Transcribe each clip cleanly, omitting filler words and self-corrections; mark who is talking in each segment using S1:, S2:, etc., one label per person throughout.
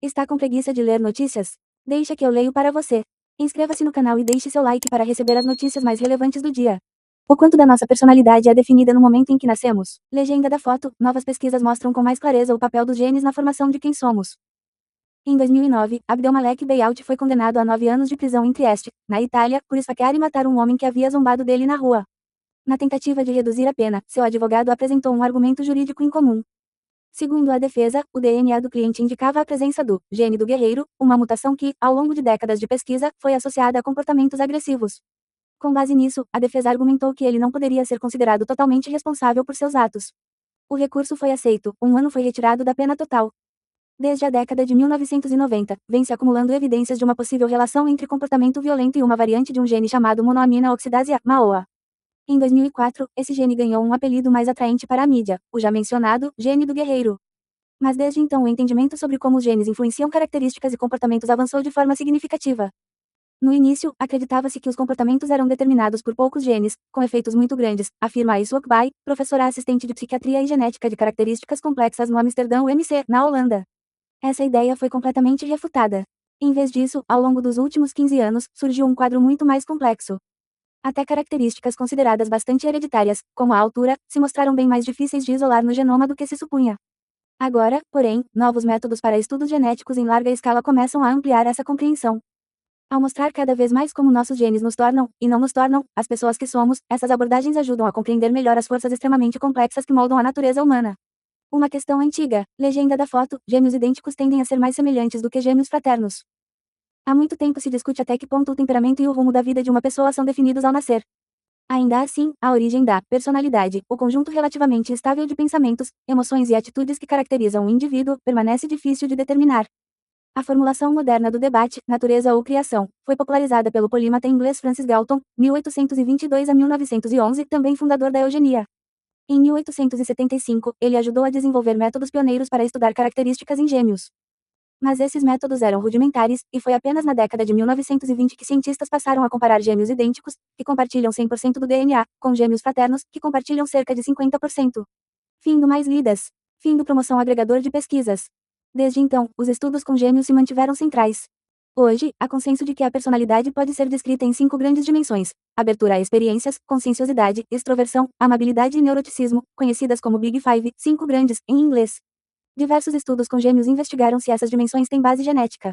S1: Está com preguiça de ler notícias? Deixa que eu leio para você. Inscreva-se no canal e deixe seu like para receber as notícias mais relevantes do dia. O quanto da nossa personalidade é definida no momento em que nascemos? Legenda da foto: novas pesquisas mostram com mais clareza o papel dos genes na formação de quem somos. Em 2009, Abdelmalek Beyaut foi condenado a 9 anos de prisão em Trieste, na Itália, por esfaquear e matar um homem que havia zombado dele na rua. Na tentativa de reduzir a pena, seu advogado apresentou um argumento jurídico incomum. Segundo a defesa, o DNA do cliente indicava a presença do gene do guerreiro, uma mutação que, ao longo de décadas de pesquisa, foi associada a comportamentos agressivos. Com base nisso, a defesa argumentou que ele não poderia ser considerado totalmente responsável por seus atos. O recurso foi aceito, um ano foi retirado da pena total. Desde a década de 1990, vem se acumulando evidências de uma possível relação entre comportamento violento e uma variante de um gene chamado monoamina oxidase A, MAOA. Em 2004, esse gene ganhou um apelido mais atraente para a mídia, o já mencionado gene do guerreiro. Mas desde então o entendimento sobre como os genes influenciam características e comportamentos avançou de forma significativa. No início, acreditava-se que os comportamentos eram determinados por poucos genes, com efeitos muito grandes, afirma Aisha Okbay, professora assistente de psiquiatria e genética de características complexas no Amsterdã UMC, na Holanda. Essa ideia foi completamente refutada. Em vez disso, ao longo dos últimos 15 anos, surgiu um quadro muito mais complexo. Até características consideradas bastante hereditárias, como a altura, se mostraram bem mais difíceis de isolar no genoma do que se supunha. Agora, porém, novos métodos para estudos genéticos em larga escala começam a ampliar essa compreensão. Ao mostrar cada vez mais como nossos genes nos tornam, e não nos tornam, as pessoas que somos, essas abordagens ajudam a compreender melhor as forças extremamente complexas que moldam a natureza humana. Uma questão antiga: legenda da foto: gêmeos idênticos tendem a ser mais semelhantes do que gêmeos fraternos. Há muito tempo se discute até que ponto o temperamento e o rumo da vida de uma pessoa são definidos ao nascer. Ainda assim, a origem da personalidade, o conjunto relativamente estável de pensamentos, emoções e atitudes que caracterizam o indivíduo, permanece difícil de determinar. A formulação moderna do debate, natureza ou criação, foi popularizada pelo polímata inglês Francis Galton, 1822 a 1911, também fundador da eugenia. Em 1875, ele ajudou a desenvolver métodos pioneiros para estudar características em gêmeos. Mas esses métodos eram rudimentares, e foi apenas na década de 1920 que cientistas passaram a comparar gêmeos idênticos, que compartilham 100% do DNA, com gêmeos fraternos, que compartilham cerca de 50%. Fim do mais lidas. Fim do promoção agregador de pesquisas. Desde então, os estudos com gêmeos se mantiveram centrais. Hoje, há consenso de que a personalidade pode ser descrita em 5 grandes dimensões: abertura a experiências, conscienciosidade, extroversão, amabilidade e neuroticismo, conhecidas como Big Five, 5 grandes, em inglês. Diversos estudos com gêmeos investigaram se essas dimensões têm base genética.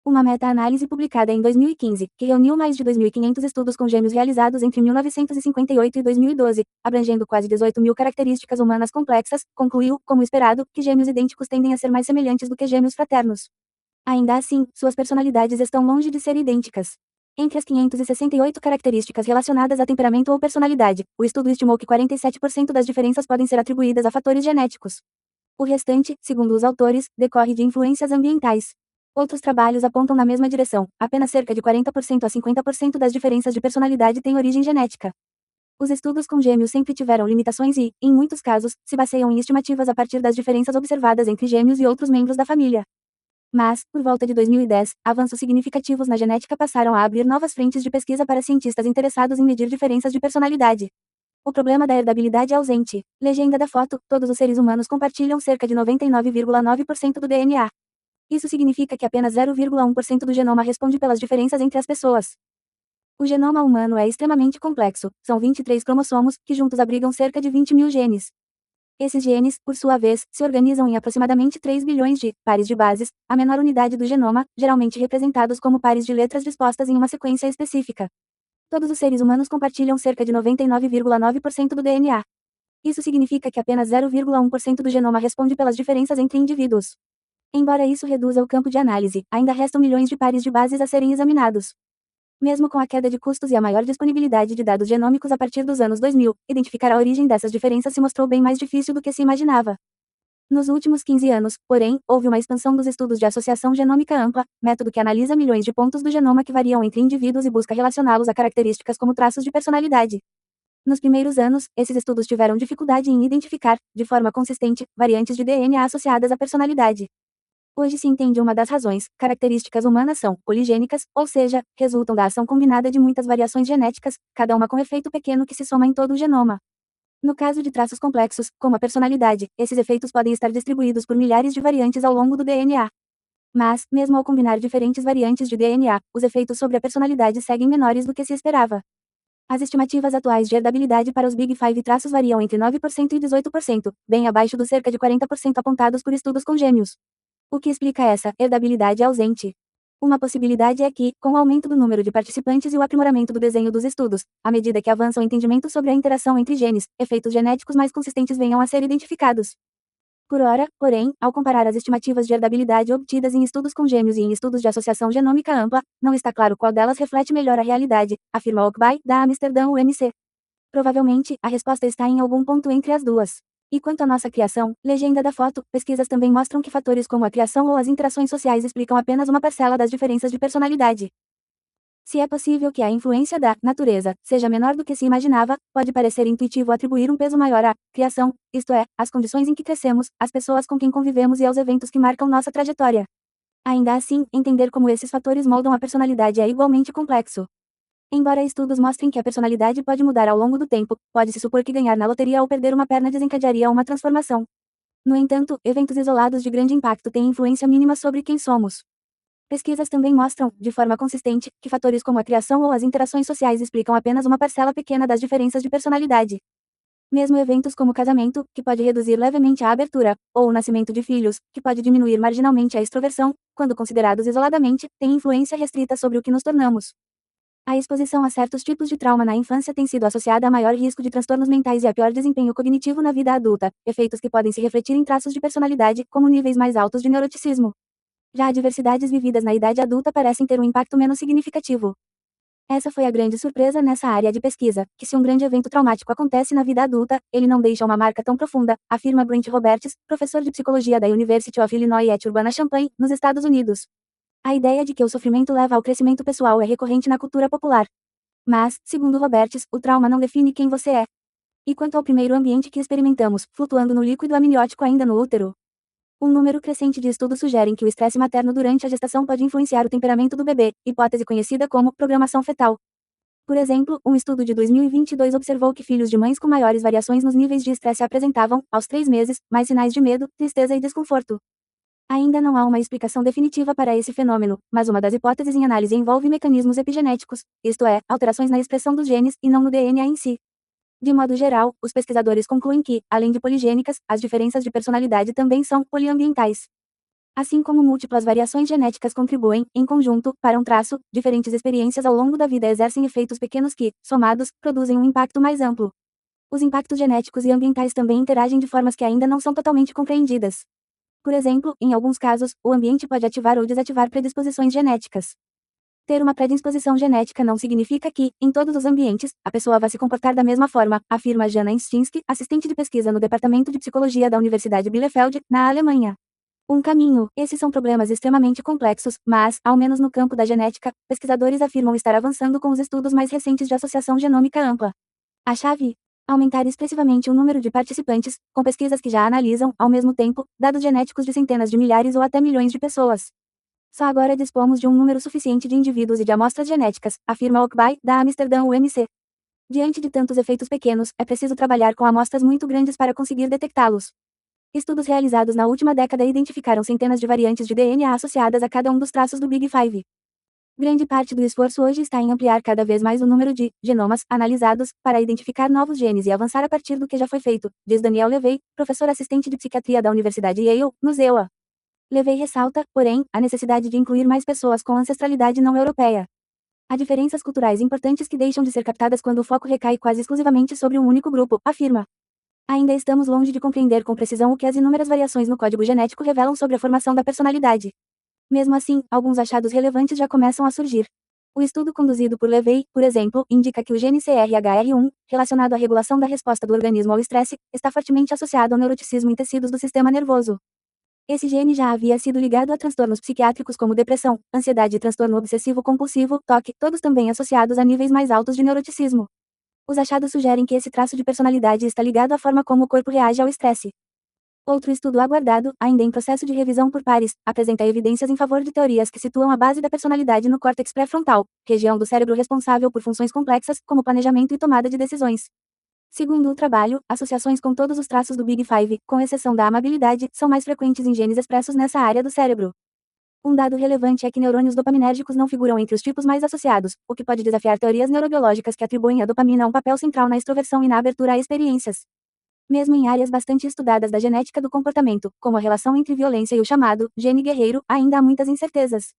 S1: Uma meta-análise publicada em 2015, que reuniu mais de 2.500 estudos com gêmeos realizados entre 1958 e 2012, abrangendo quase 18 mil características humanas complexas, concluiu, como esperado, que gêmeos idênticos tendem a ser mais semelhantes do que gêmeos fraternos. Ainda assim, suas personalidades estão longe de ser idênticas. Entre as 568 características relacionadas a temperamento ou personalidade, o estudo estimou que 47% das diferenças podem ser atribuídas a fatores genéticos. O restante, segundo os autores, decorre de influências ambientais. Outros trabalhos apontam na mesma direção: apenas cerca de 40% a 50% das diferenças de personalidade têm origem genética. Os estudos com gêmeos sempre tiveram limitações e, em muitos casos, se baseiam em estimativas a partir das diferenças observadas entre gêmeos e outros membros da família. Mas, por volta de 2010, avanços significativos na genética passaram a abrir novas frentes de pesquisa para cientistas interessados em medir diferenças de personalidade. O problema da herdabilidade é ausente. Legenda da foto: todos os seres humanos compartilham cerca de 99,9% do DNA. Isso significa que apenas 0,1% do genoma responde pelas diferenças entre as pessoas. O genoma humano é extremamente complexo, são 23 cromossomos, que juntos abrigam cerca de 20 mil genes. Esses genes, por sua vez, se organizam em aproximadamente 3 bilhões de pares de bases, a menor unidade do genoma, geralmente representados como pares de letras dispostas em uma sequência específica. Todos os seres humanos compartilham cerca de 99,9% do DNA. Isso significa que apenas 0,1% do genoma responde pelas diferenças entre indivíduos. Embora isso reduza o campo de análise, ainda restam milhões de pares de bases a serem examinados. Mesmo com a queda de custos e a maior disponibilidade de dados genômicos a partir dos anos 2000, identificar a origem dessas diferenças se mostrou bem mais difícil do que se imaginava. Nos últimos 15 anos, porém, houve uma expansão dos estudos de associação genômica ampla, método que analisa milhões de pontos do genoma que variam entre indivíduos e busca relacioná-los a características como traços de personalidade. Nos primeiros anos, esses estudos tiveram dificuldade em identificar, de forma consistente, variantes de DNA associadas à personalidade. Hoje se entende uma das razões: características humanas são poligênicas, ou seja, resultam da ação combinada de muitas variações genéticas, cada uma com efeito pequeno que se soma em todo o genoma. No caso de traços complexos, como a personalidade, esses efeitos podem estar distribuídos por milhares de variantes ao longo do DNA. Mas, mesmo ao combinar diferentes variantes de DNA, os efeitos sobre a personalidade seguem menores do que se esperava. As estimativas atuais de herdabilidade para os Big Five traços variam entre 9% e 18%, bem abaixo dos cerca de 40% apontados por estudos com gêmeos. O que explica essa herdabilidade ausente? Uma possibilidade é que, com o aumento do número de participantes e o aprimoramento do desenho dos estudos, à medida que avança o entendimento sobre a interação entre genes, efeitos genéticos mais consistentes venham a ser identificados. Por ora, porém, ao comparar as estimativas de herdabilidade obtidas em estudos com gêmeos e em estudos de associação genômica ampla, não está claro qual delas reflete melhor a realidade, afirma Oakby, da Amsterdã UMC. Provavelmente, a resposta está em algum ponto entre as duas. E quanto à nossa criação, legenda da foto, pesquisas também mostram que fatores como a criação ou as interações sociais explicam apenas uma parcela das diferenças de personalidade. Se é possível que a influência da natureza seja menor do que se imaginava, pode parecer intuitivo atribuir um peso maior à criação, isto é, às condições em que crescemos, às pessoas com quem convivemos e aos eventos que marcam nossa trajetória. Ainda assim, entender como esses fatores moldam a personalidade é igualmente complexo. Embora estudos mostrem que a personalidade pode mudar ao longo do tempo, pode-se supor que ganhar na loteria ou perder uma perna desencadearia uma transformação. No entanto, eventos isolados de grande impacto têm influência mínima sobre quem somos. Pesquisas também mostram, de forma consistente, que fatores como a criação ou as interações sociais explicam apenas uma parcela pequena das diferenças de personalidade. Mesmo eventos como o casamento, que pode reduzir levemente a abertura, ou o nascimento de filhos, que pode diminuir marginalmente a extroversão, quando considerados isoladamente, têm influência restrita sobre o que nos tornamos. A exposição a certos tipos de trauma na infância tem sido associada a maior risco de transtornos mentais e a pior desempenho cognitivo na vida adulta, efeitos que podem se refletir em traços de personalidade, como níveis mais altos de neuroticismo. Já adversidades vividas na idade adulta parecem ter um impacto menos significativo. Essa foi a grande surpresa nessa área de pesquisa, que se um grande evento traumático acontece na vida adulta, ele não deixa uma marca tão profunda, afirma Brent Roberts, professor de psicologia da University of Illinois at Urbana-Champaign, nos Estados Unidos. A ideia de que o sofrimento leva ao crescimento pessoal é recorrente na cultura popular. Mas, segundo Roberts, o trauma não define quem você é. E quanto ao primeiro ambiente que experimentamos, flutuando no líquido amniótico ainda no útero? Um número crescente de estudos sugerem que o estresse materno durante a gestação pode influenciar o temperamento do bebê, hipótese conhecida como programação fetal. Por exemplo, um estudo de 2022 observou que filhos de mães com maiores variações nos níveis de estresse apresentavam, aos 3 meses, mais sinais de medo, tristeza e desconforto. Ainda não há uma explicação definitiva para esse fenômeno, mas uma das hipóteses em análise envolve mecanismos epigenéticos, isto é, alterações na expressão dos genes, e não no DNA em si. De modo geral, os pesquisadores concluem que, além de poligênicas, as diferenças de personalidade também são poliambientais. Assim como múltiplas variações genéticas contribuem, em conjunto, para um traço, diferentes experiências ao longo da vida exercem efeitos pequenos que, somados, produzem um impacto mais amplo. Os impactos genéticos e ambientais também interagem de formas que ainda não são totalmente compreendidas. Por exemplo, em alguns casos, o ambiente pode ativar ou desativar predisposições genéticas. Ter uma predisposição genética não significa que, em todos os ambientes, a pessoa vai se comportar da mesma forma, afirma Jana Instinski, assistente de pesquisa no Departamento de Psicologia da Universidade Bielefeld, na Alemanha. Um caminho. Esses são problemas extremamente complexos, mas, ao menos no campo da genética, pesquisadores afirmam estar avançando com os estudos mais recentes de associação genômica ampla. A chave? Aumentar expressivamente o número de participantes, com pesquisas que já analisam, ao mesmo tempo, dados genéticos de centenas de milhares ou até milhões de pessoas. Só agora dispomos de um número suficiente de indivíduos e de amostras genéticas, afirma Oakby, da Amsterdã UMC. Diante de tantos efeitos pequenos, é preciso trabalhar com amostras muito grandes para conseguir detectá-los. Estudos realizados na última década identificaram centenas de variantes de DNA associadas a cada um dos traços do Big Five. Grande parte do esforço hoje está em ampliar cada vez mais o número de genomas analisados para identificar novos genes e avançar a partir do que já foi feito, diz Daniel Levey, professor assistente de psiquiatria da Universidade Yale, no ZEUA. Levey ressalta, porém, a necessidade de incluir mais pessoas com ancestralidade não europeia. Há diferenças culturais importantes que deixam de ser captadas quando o foco recai quase exclusivamente sobre um único grupo, afirma. Ainda estamos longe de compreender com precisão o que as inúmeras variações no código genético revelam sobre a formação da personalidade. Mesmo assim, alguns achados relevantes já começam a surgir. O estudo conduzido por Levey, por exemplo, indica que o gene CRHR1, relacionado à regulação da resposta do organismo ao estresse, está fortemente associado ao neuroticismo em tecidos do sistema nervoso. Esse gene já havia sido ligado a transtornos psiquiátricos como depressão, ansiedade e transtorno obsessivo-compulsivo, TOC, todos também associados a níveis mais altos de neuroticismo. Os achados sugerem que esse traço de personalidade está ligado à forma como o corpo reage ao estresse. Outro estudo aguardado, ainda em processo de revisão por pares, apresenta evidências em favor de teorias que situam a base da personalidade no córtex pré-frontal, região do cérebro responsável por funções complexas, como planejamento e tomada de decisões. Segundo o trabalho, associações com todos os traços do Big Five, com exceção da amabilidade, são mais frequentes em genes expressos nessa área do cérebro. Um dado relevante é que neurônios dopaminérgicos não figuram entre os tipos mais associados, o que pode desafiar teorias neurobiológicas que atribuem à dopamina um papel central na extroversão e na abertura a experiências. Mesmo em áreas bastante estudadas da genética do comportamento, como a relação entre violência e o chamado gene guerreiro, ainda há muitas incertezas.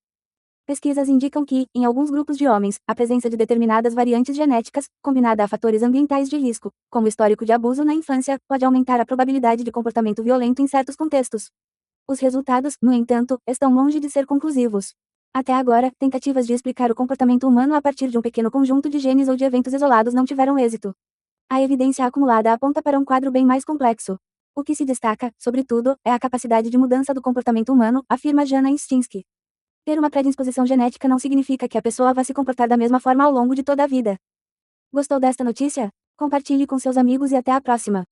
S1: Pesquisas indicam que, em alguns grupos de homens, a presença de determinadas variantes genéticas, combinada a fatores ambientais de risco, como histórico de abuso na infância, pode aumentar a probabilidade de comportamento violento em certos contextos. Os resultados, no entanto, estão longe de ser conclusivos. Até agora, tentativas de explicar o comportamento humano a partir de um pequeno conjunto de genes ou de eventos isolados não tiveram êxito. A evidência acumulada aponta para um quadro bem mais complexo. O que se destaca, sobretudo, é a capacidade de mudança do comportamento humano, afirma Jana Instinsky. Ter uma predisposição genética não significa que a pessoa vá se comportar da mesma forma ao longo de toda a vida. Gostou desta notícia? Compartilhe com seus amigos e até a próxima.